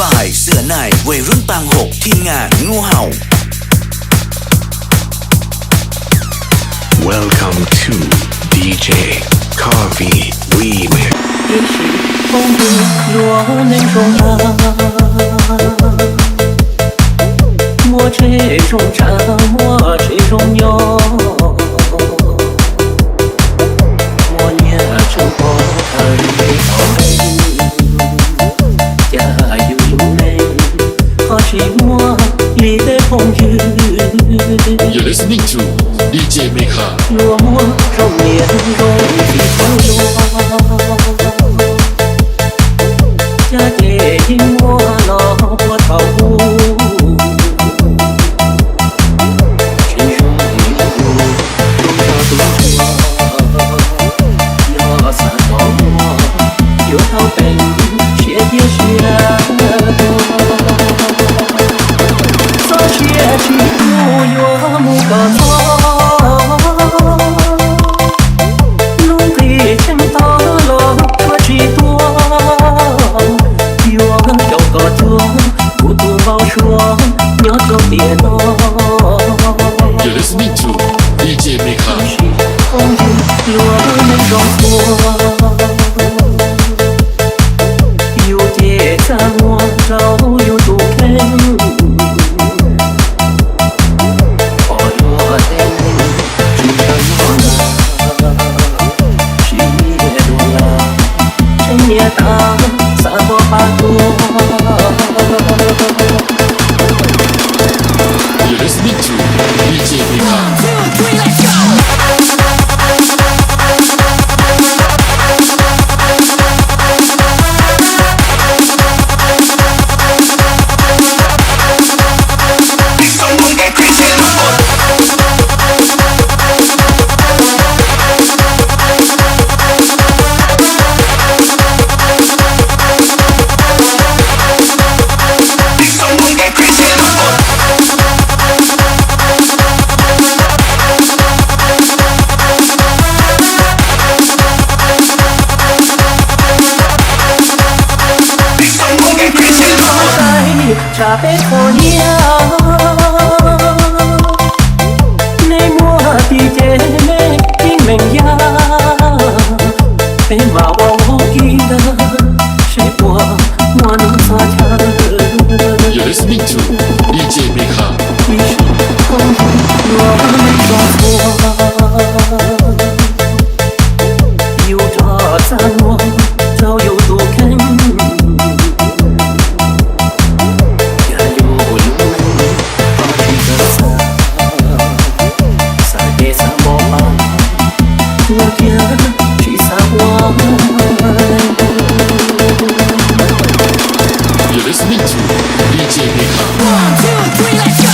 บายเสือในวัยรุ่นปางหกทีมงานงูเห่า Welcome to DJ Coffee Remix 也许风雨落泪中啊，莫吹中茶，莫吹中忧，莫念中波看悲伤悲，家有有泪，可是我你的风雨。You're listening to DJ Mekha 落寞中年容易凋落，家爹因我老婆逃屋，身上有路多少堵车，要洒脱我，有道本学也学多，早学起不约木个错。You're listening to DJ Mekha 风雨落泪中错，有爹在我早有多疼，我若在你只想我了，是你的路了，真也当撒播巴多。You're listening to DJ Mekha 1, 2, 3, let's go!茶杯可凉，你我的姐妹的门呀，被骂我记得，谁过我能擦枪。You're listening to DJ Mekha 你是风雨落泪中错，有着在我早有多肯。You're listening to DJ Mekha 1, 2, 3, let's go!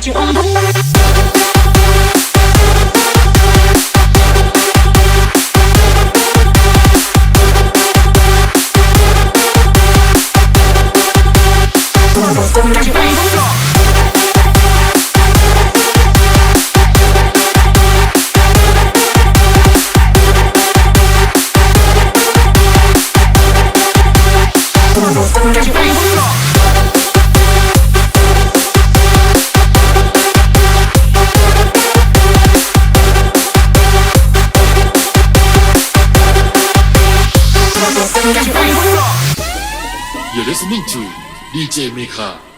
got you on the got you on the got you on the You're listening to DJ Mika